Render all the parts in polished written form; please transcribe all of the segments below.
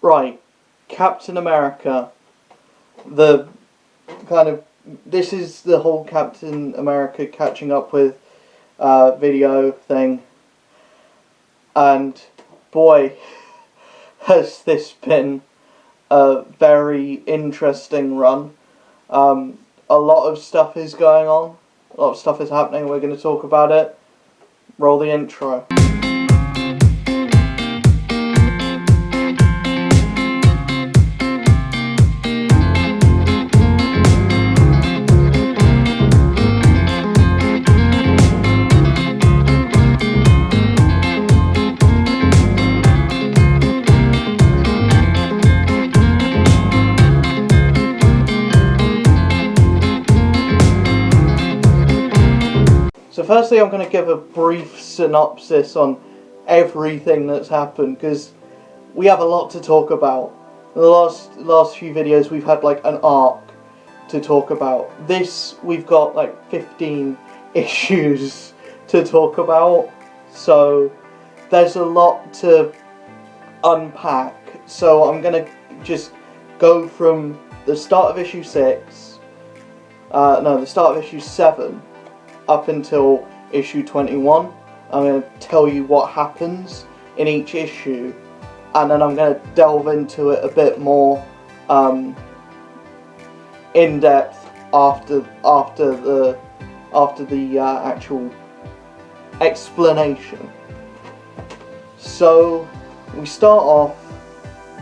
Right, Captain America. This is the whole Captain America catching up with video thing. And boy, has this been a very interesting run. A lot of stuff is going on. A lot of stuff is happening. We're going to talk about it. Roll the intro. So firstly, I'm going to give a brief synopsis on everything that's happened, because we have a lot to talk about. In the last few videos, we've had like an arc to talk about. This, we've got like 15 issues to talk about, so there's a lot to unpack. So I'm going to just go from the start of issue 6, the start of issue 7, up until issue 21. I'm going to tell you what happens in each issue, and then I'm going to delve into it a bit more in depth after the actual explanation. So we start off,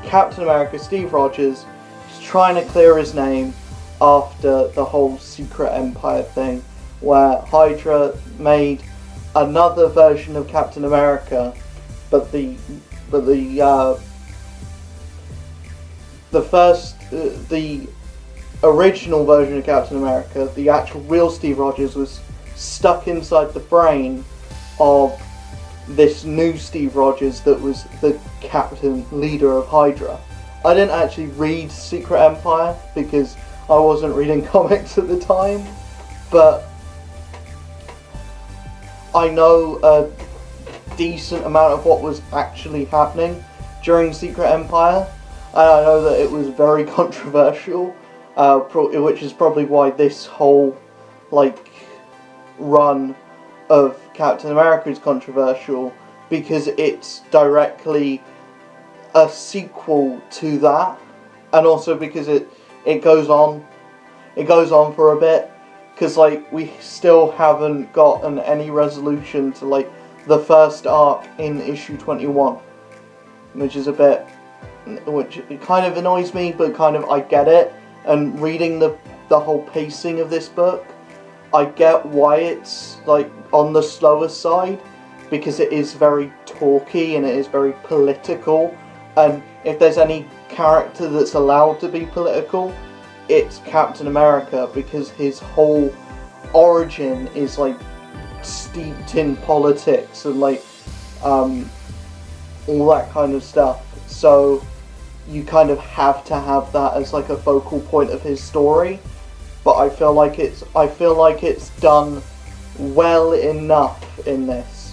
Captain America, Steve Rogers, is trying to clear his name after the whole Secret Empire thing, where Hydra made another version of Captain America, but the original version of Captain America, the actual real Steve Rogers, was stuck inside the brain of this new Steve Rogers that was the captain leader of Hydra. I didn't actually read Secret Empire because I wasn't reading comics at the time, but I know a decent amount of what was actually happening during Secret Empire, and I know that it was very controversial, which is probably why this whole run of Captain America is controversial, because it's directly a sequel to that, and also because it goes on for a bit. Because we still haven't gotten any resolution to the first arc in issue 21, which it kind of annoys me, but kind of I get it. And reading the whole pacing of this book, I get why it's on the slower side, because it is very talky and it is very political. And if there's any character that's allowed to be political, it's Captain America, because his whole origin is steeped in politics and all that kind of stuff. So you kind of have to have that as a focal point of his story. But I feel like it's done well enough in this.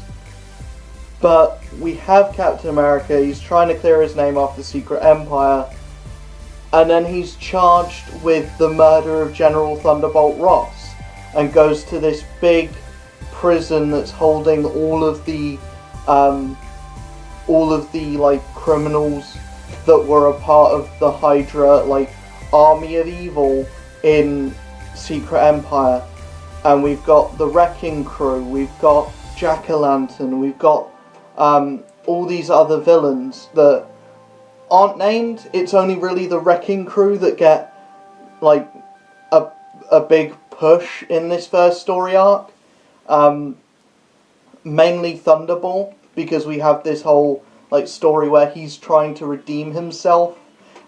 But we have Captain America. He's trying to clear his name after the Secret Empire. And then he's charged with the murder of General Thunderbolt Ross, and goes to this big prison that's holding all of the criminals that were a part of the Hydra army of evil in Secret Empire. And we've got the Wrecking Crew, we've got Jack-o'-lantern, we've got all these other villains that aren't named. It's only really the Wrecking Crew that get a big push in this first story arc. Mainly Thunderbolt, because we have this whole story where he's trying to redeem himself,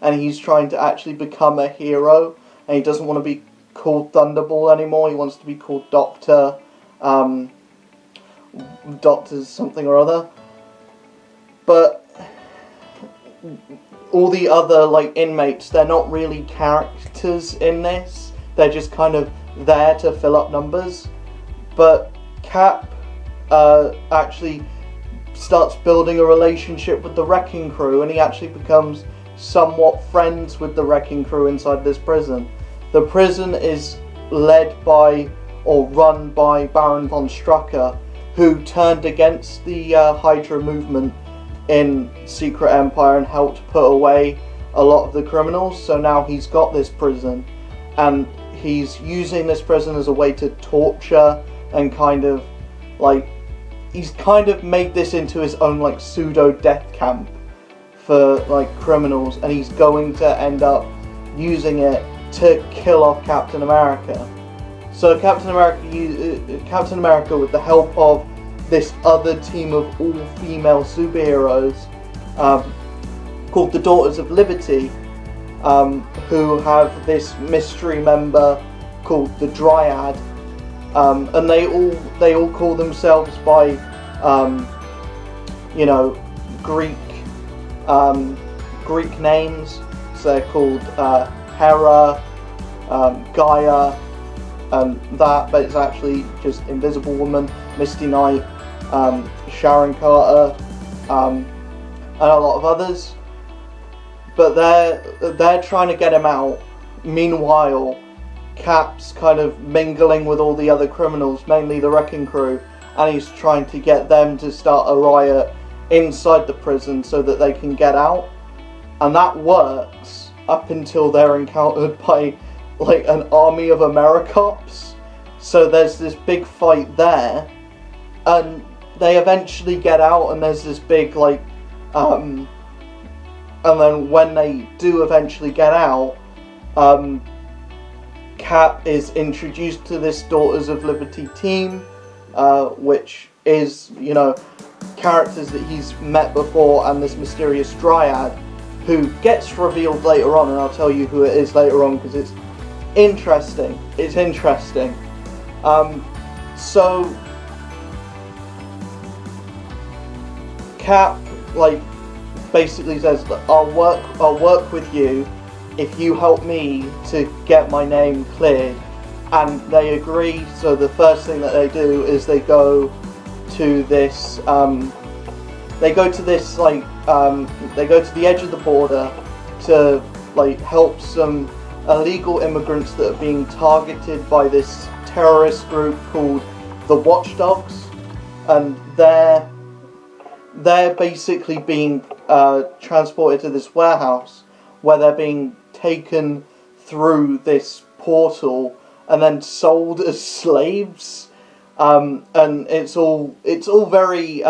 and he's trying to actually become a hero, and he doesn't want to be called Thunderbolt anymore. He wants to be called Doctor something or other. But all the other inmates, they're not really characters in this. They're just kind of there to fill up numbers. But Cap actually starts building a relationship with the Wrecking Crew, and he actually becomes somewhat friends with the wrecking crew inside this prison. The prison is led by, or run by, Baron von Strucker, who turned against the Hydra movement in Secret Empire and helped put away a lot of the criminals. So now he's got this prison, and he's using this prison as a way to torture and kind of like, he's kind of made this into his own like pseudo death camp for like criminals, and he's going to end up using it to kill off Captain America. So Captain America, with the help of this other team of all-female superheroes called the Daughters of Liberty, who have this mystery member called the Dryad, and they all call themselves by you know, Greek names. So they're called Hera, Gaia, and that, but it's actually just Invisible Woman, Misty Knight, Sharon Carter, and a lot of others. But they're trying to get him out. Meanwhile, Cap's kind of mingling with all the other criminals, mainly the Wrecking Crew, and he's trying to get them to start a riot inside the prison so that they can get out. And that works up until they're encountered by like an army of Americops. So there's this big fight there, and they eventually get out, and there's this big like and then when they do eventually get out, Cap is introduced to this Daughters of Liberty team, which is, you know, characters that he's met before, and this mysterious Dryad, who gets revealed later on, and I'll tell you who it is later on because it's interesting. It's interesting. So Cap like basically says, I'll work with you if you help me to get my name cleared, and they agree. So the first thing that they do is they go to this they go to the edge of the border to like help some illegal immigrants that are being targeted by this terrorist group called the Watchdogs, and they're basically being transported to this warehouse where they're being taken through this portal and then sold as slaves, and it's all very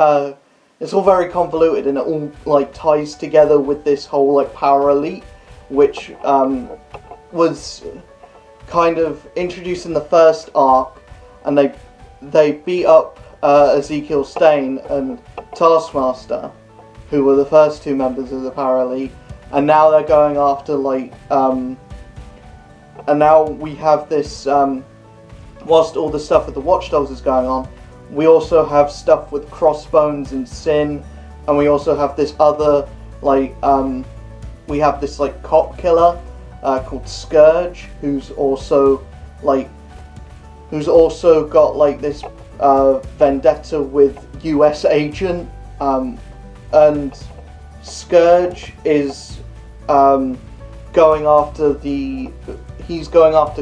convoluted, and it all like ties together with this whole like power elite, which was kind of introduced in the first arc, and they beat up Ezekiel Stane and Taskmaster, who were the first two members of the Power Elite, and now they're going after like and now we have this whilst all the stuff with the Watchdogs is going on, we also have stuff with Crossbones and Sin, and we also have this other like we have this like cop killer called Scourge, who's also got like this vendetta with US agent, and Scourge is going after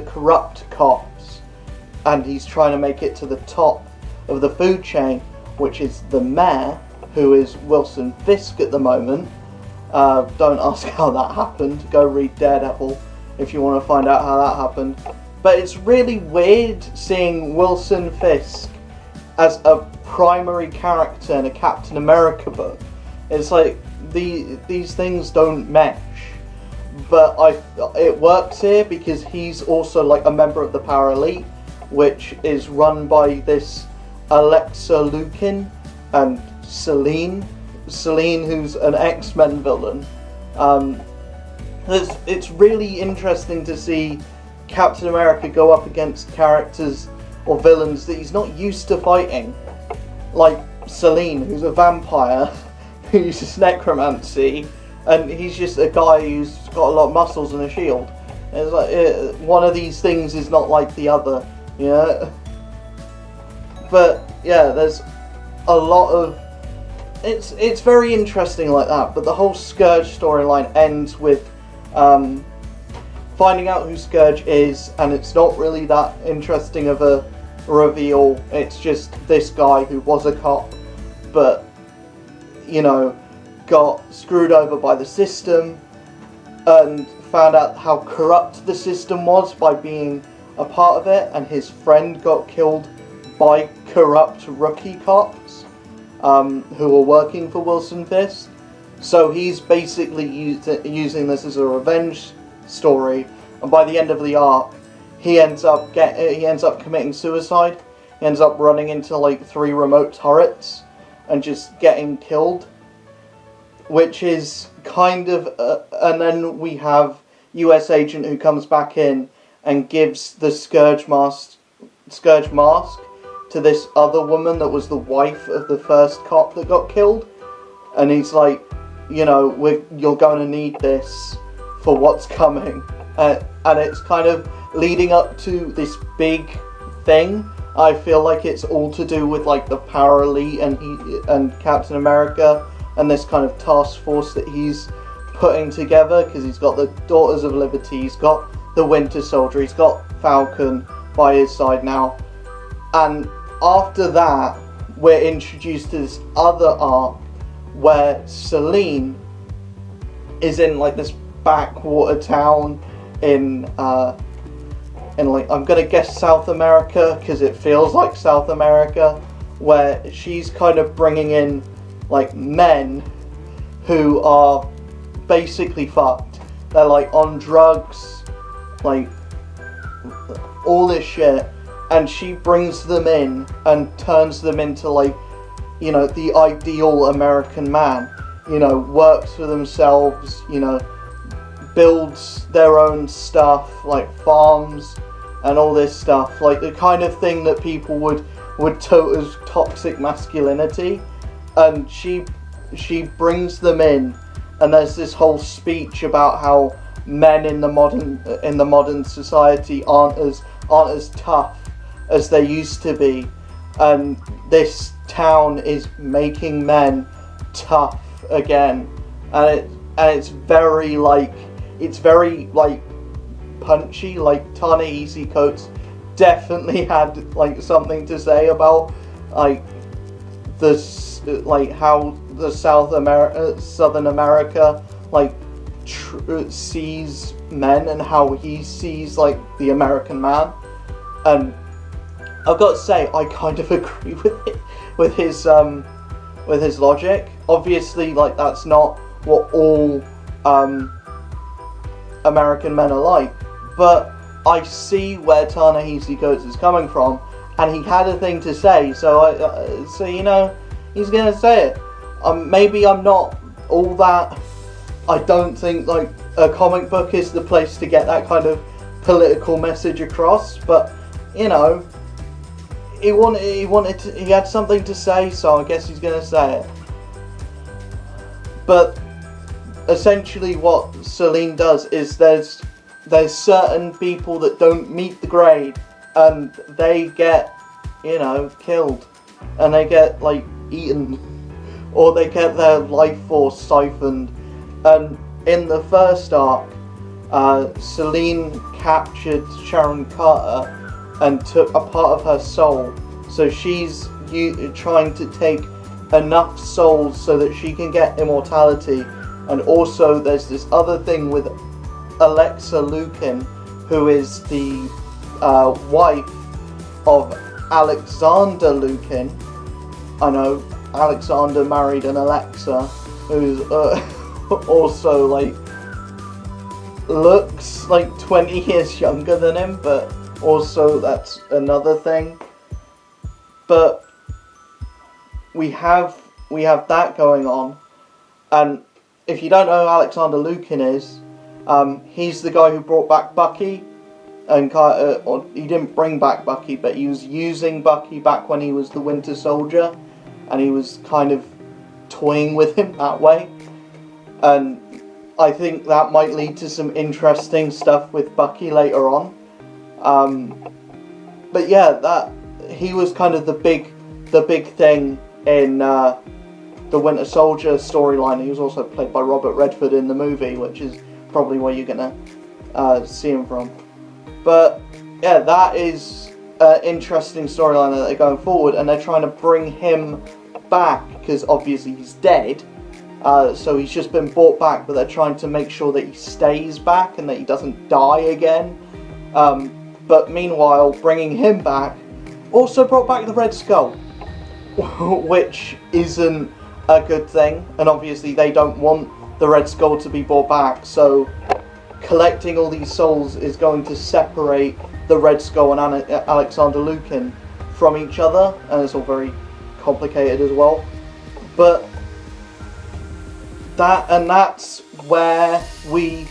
corrupt cops, and he's trying to make it to the top of the food chain, which is the mayor, who is Wilson Fisk at the moment. Don't ask how that happened. Go read Daredevil if you want to find out how that happened. But it's really weird seeing Wilson Fisk as a primary character in a Captain America book. It's like these things don't mesh. But it works here because he's also like a member of the Power Elite, which is run by this Alexa Lukin and Selene, who's an X-Men villain. It's really interesting to see Captain America go up against characters or villains that he's not used to fighting, like Selene, who's a vampire who uses necromancy, and he's just a guy who's got a lot of muscles and a shield. And it's like one of these things is not like the other, you know. But yeah, there's a lot of it's very interesting like that. But the whole Scourge storyline ends with finding out who Scourge is, and it's not really that interesting of a reveal. It's just this guy who was a cop, but got screwed over by the system and found out how corrupt the system was by being a part of it, and his friend got killed by corrupt rookie cops who were working for Wilson Fisk. So he's basically using this as a revenge story, and by the end of the arc, he ends up committing suicide. He ends up running into like 3 remote turrets and just getting killed, which is kind of and then we have US agent who comes back in and gives the Scourge mask to this other woman that was the wife of the first cop that got killed, and he's like, you're going to need this for what's coming, and it's kind of leading up to this big thing. I feel like it's all to do with like the Power Elite and Captain America and this kind of task force that he's putting together, because he's got the Daughters of Liberty, he's got the Winter Soldier, he's got Falcon by his side now, and after that we're introduced to this other arc where Selene is in like this backwater town in like, I'm gonna guess South America, because it feels like South America, where she's kind of bringing in like men who are basically fucked. They're like on drugs, like all this shit, and she brings them in and turns them into like, the ideal American man, works for themselves, builds their own stuff, like farms and all this stuff, like the kind of thing that people would tote as toxic masculinity. And she brings them in, and there's this whole speech about how men in the modern society aren't as tough as they used to be, and this town is making men tough again, and it's very punchy. Like Ta-Nehisi Coates definitely had like something to say about like this, like how the Southern America like sees men and how he sees like the American man. And I've got to say, I kind of agree with his logic. Obviously, like that's not what all American men are like, but I see where Ta-Nehisi Coates is coming from, and he had a thing to say, so he's gonna say it. Maybe I'm not all that. I don't think like a comic book is the place to get that kind of political message across, but he had something to say, so I guess he's gonna say it. But essentially what Selene does is there's certain people that don't meet the grade, and they get, killed, and they get like eaten, or they get their life force siphoned. And in the first arc, Selene captured Sharon Carter and took a part of her soul, so she's trying to take enough souls so that she can get immortality. And also there's this other thing with Alexa Lukin, who is the wife of Alexander Lukin. I know Alexander married an Alexa, who's also like looks like 20 years younger than him, but also that's another thing. But we have that going on, and if you don't know who Alexander Lukin is, he's the guy who brought back Bucky, and or he didn't bring back Bucky, but he was using Bucky back when he was the Winter Soldier, and he was kind of toying with him that way. And I think that might lead to some interesting stuff with Bucky later on. But yeah, that he was kind of the big thing in the Winter Soldier storyline. He was also played by Robert Redford in the movie, which is probably where you're gonna see him from. But yeah, that is an interesting storyline that they're going forward, and they're trying to bring him back because obviously he's dead. So he's just been brought back, but they're trying to make sure that he stays back and that he doesn't die again. But meanwhile, bringing him back also brought back the Red Skull, which isn't a good thing. And obviously they don't want the Red Skull to be brought back, so collecting all these souls is going to separate the Red Skull and Alexander Lukin from each other, and it's all very complicated as well. But that's where we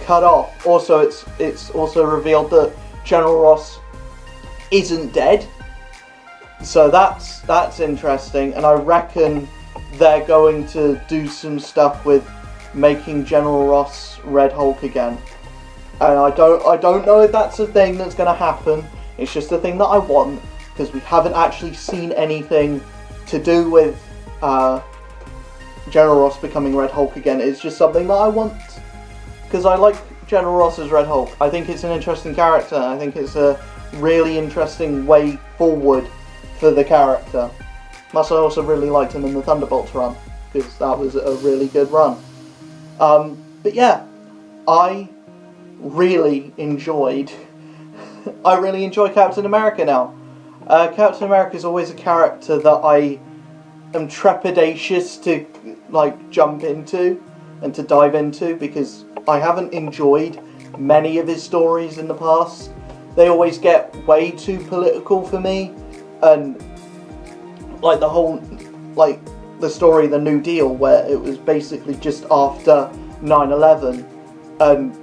cut off. Also, it's also revealed that General Ross isn't dead, so that's interesting, and I reckon they're going to do some stuff with making General Ross Red Hulk again. And I don't know if that's a thing that's going to happen. It's just a thing that I want, because we haven't actually seen anything to do with General Ross becoming Red Hulk again. It's just something that I want, because I like General Ross as Red Hulk. I think it's an interesting character. I think it's a really interesting way forward for the character. Plus, I also really liked him in the Thunderbolts run, because that was a really good run. But yeah, I really enjoy Captain America now. Captain America is always a character that I am trepidatious to jump into and to dive into, because I haven't enjoyed many of his stories in the past. They always get way too political for me, and the whole the story The New Deal, where it was basically just after 9/11, and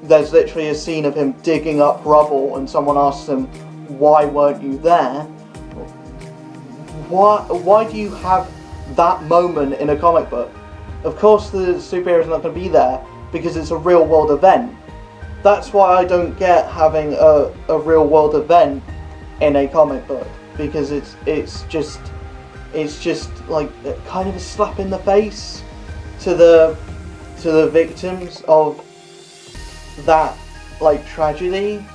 there's literally a scene of him digging up rubble, and someone asks him, "Why weren't you there?" Why do you have that moment in a comic book? Of course the superhero's not going to be there, because it's a real world event. That's why I don't get having a real world event in a comic book, because it's just like kind of a slap in the face to the victims of that tragedy.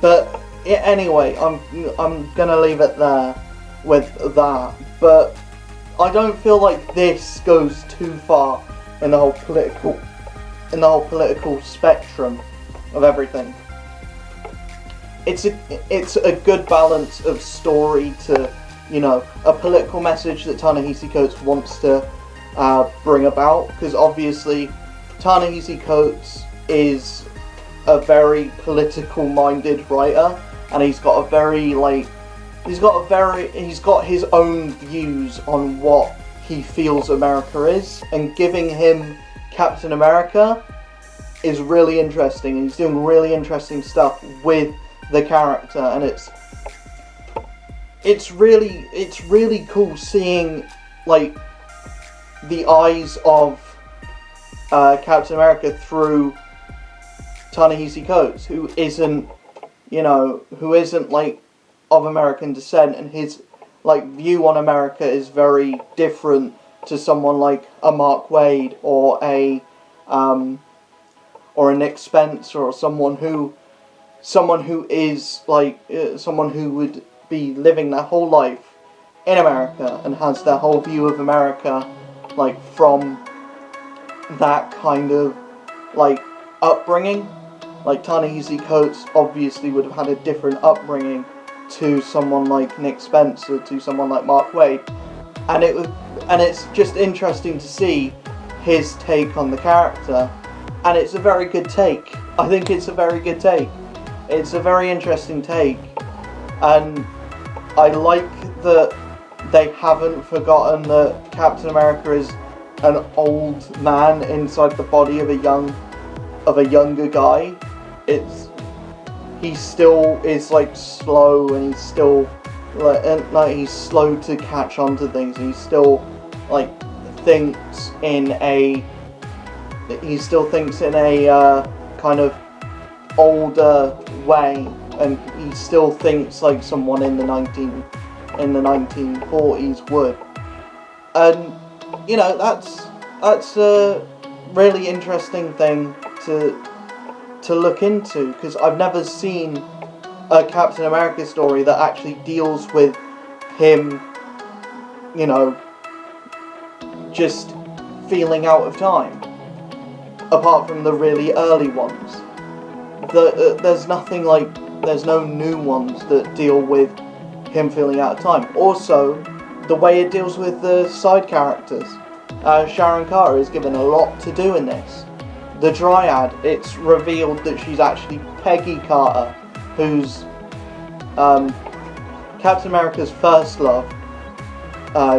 But anyway, I'm gonna leave it there with that. But I don't feel like this goes too far in the whole political spectrum of everything. It's a good balance of story to, a political message that Ta-Nehisi Coates wants to bring about, because obviously Ta-Nehisi Coates is a very political minded writer, and he's got his own views on what he feels America is, and giving him Captain America is really interesting, and he's doing really interesting stuff with the character, and it's really cool seeing the eyes of Captain America through Ta-Nehisi Coates, who isn't of American descent, and his view on America is very different to someone like a Mark Waid or a Nick Spencer, or someone who is someone who would be living their whole life in America and has their whole view of America from that kind of upbringing. Ta-Nehisi Coates obviously would have had a different upbringing to someone like Nick Spencer, to someone like Mark Waid, and it's just interesting to see his take on the character, and it's a very good take. I think it's a very good take. It's a very interesting take, and I like that they haven't forgotten that Captain America is an old man inside the body of a younger guy. He still is slow, and he's still he's slow to catch on to things. He still thinks in a kind of older way, and he still thinks like someone in the in the 1940s would. And, you know, that's a really interesting thing to look into, because I've never seen a Captain America story that actually deals with him, you know, just feeling out of time, apart from the really early ones. There's nothing like, there's no new ones that deal with him feeling out of time. Also, the way it deals with the side characters. Sharon Carter is given a lot to do in this. The Dryad, it's revealed that she's actually Peggy Carter, who's Captain America's first love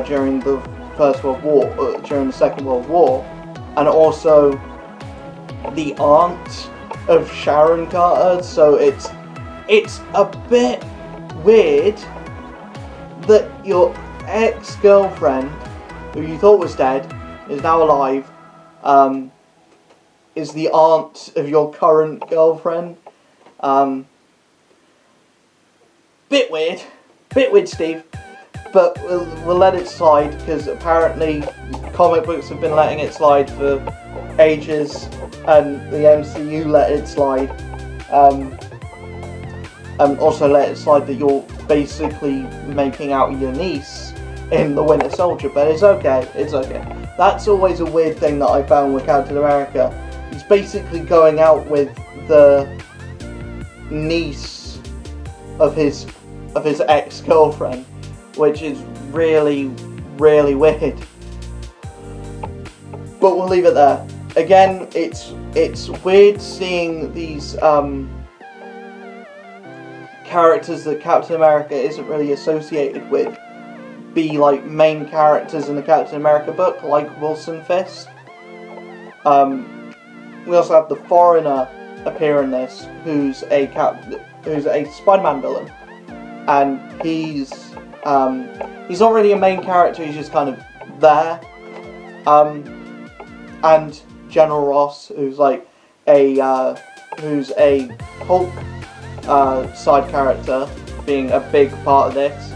during the First World War, during the Second World War, and also the aunt of Sharon Carter. So it's a bit weird that your ex-girlfriend, who you thought was dead, is now alive, is the aunt of your current girlfriend. Bit weird, Steve. But we'll let it slide, because apparently comic books have been letting it slide for ages, and the MCU let it slide. And also let it slide that you're basically making out your niece in The Winter Soldier, but it's okay. That's always a weird thing that I found with Captain America. He's basically going out with the niece of his ex-girlfriend, which is really, really weird. But we'll leave it there. Again, it's weird seeing these characters that Captain America isn't really associated with be like main characters in the Captain America book, like Wilson Fisk. We also have the Foreigner appear in this, who's a Spider-Man villain, and he's not really a main character. He's just kind of there. And General Ross, who's like a Hulk side character, being a big part of this,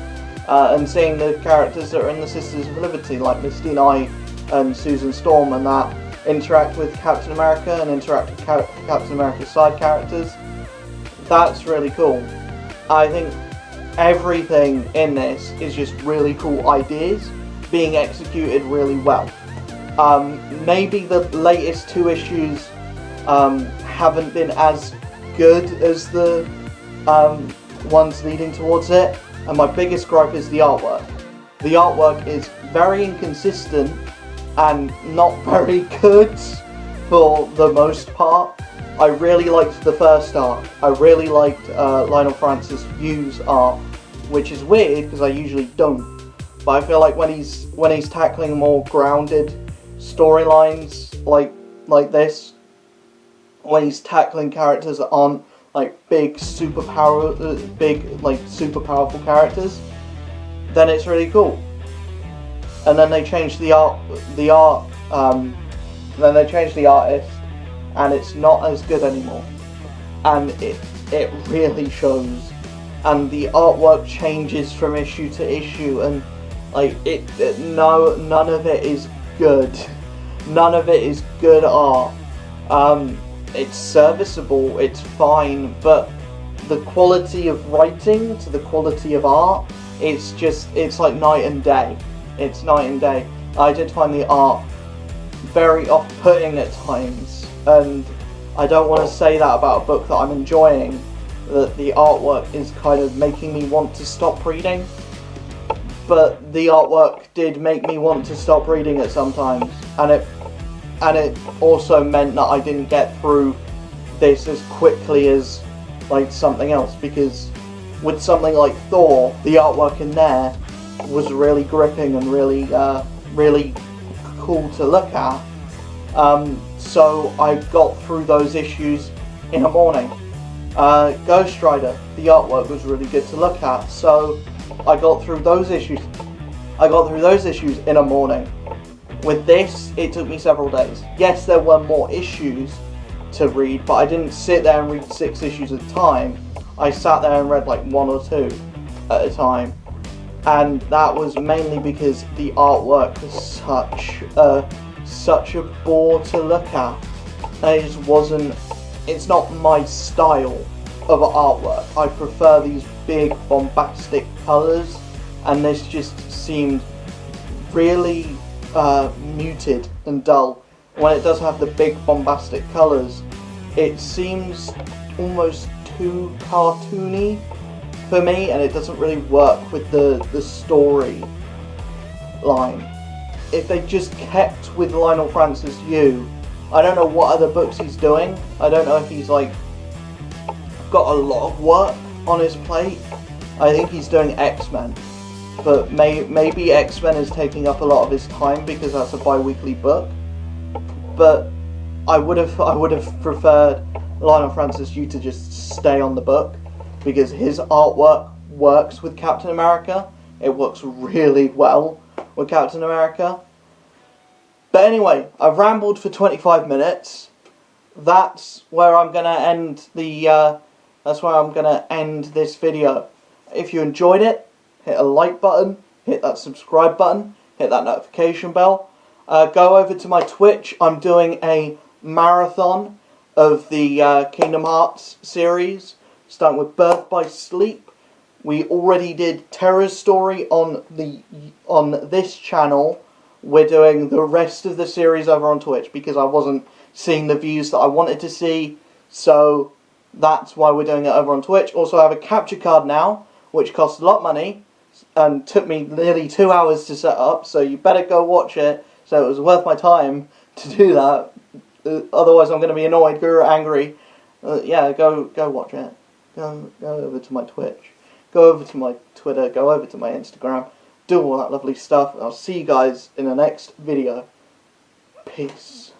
and seeing the characters that are in the Sisters of Liberty, like Misty Knight and Susan Storm, and that interact with Captain America and interact with Captain America's side characters. That's really cool. I think everything in this is just really cool ideas being executed really well. Maybe the latest 2 issues haven't been as good as the ones leading towards it, and my biggest gripe is the artwork. The artwork is very inconsistent and not very good for the most part. I really liked the first art. I really liked Lionel Francis Yu's art, which is weird because I usually don't. But I feel like when he's tackling more grounded storylines like this, when he's tackling characters that aren't like super powerful characters, then it's really cool. And then they changed the artist, and it's not as good anymore, and it really shows. And the artwork changes from issue to issue, and like none of it is good. None of it is good art. It's serviceable, it's fine, but the quality of writing to the quality of art, it's like night and day. It's night and day. I did find the art very off-putting at times, and I don't want to say that about a book that I'm enjoying, that the artwork is kind of making me want to stop reading, but the artwork did make me want to stop reading it sometimes, and it also meant that I didn't get through this as quickly as like something else, because with something like Thor, the artwork in there was really gripping and really cool to look at. So I got through those issues in a morning. Ghost Rider, the artwork was really good to look at, so I got through those issues. In a morning. With this, it took me several days. Yes, there were more issues to read, but I didn't sit there and read 6 issues at a time. I sat there and read like 1 or 2 at a time. and that was mainly because the artwork was such a bore to look at. It just wasn't. It's not my style of artwork. I prefer these big bombastic colours, and this just seemed really muted and dull. When it does have the big bombastic colours, it seems almost too cartoony for me, and it doesn't really work with the story line. If they just kept with Lionel Francis Yu, I don't know what other books he's doing. I don't know if he's like got a lot of work on his plate. I think he's doing X-Men, but maybe X-Men is taking up a lot of his time because that's a bi-weekly book. But I would have preferred Lionel Francis Yu to just stay on the book, because his artwork works with Captain America. It works really well with Captain America. But anyway, I've rambled for 25 minutes. That's where I'm gonna end this video. If you enjoyed it, hit a like button, hit that subscribe button, hit that notification bell. Go over to my Twitch. I'm doing a marathon of the Kingdom Hearts series, starting with Birth by Sleep. We already did Terra's Story on this channel. We're doing the rest of the series over on Twitch because I wasn't seeing the views that I wanted to see, so that's why we're doing it over on Twitch. Also, I have a capture card now, which costs a lot of money and took me nearly 2 hours to set up, so you better go watch it, so it was worth my time to do that. Otherwise I'm going to be annoyed, angry. Yeah, go watch it. Go over to my Twitch. Go over to my Twitter. Go over to my Instagram. Do all that lovely stuff. I'll see you guys in the next video. Peace.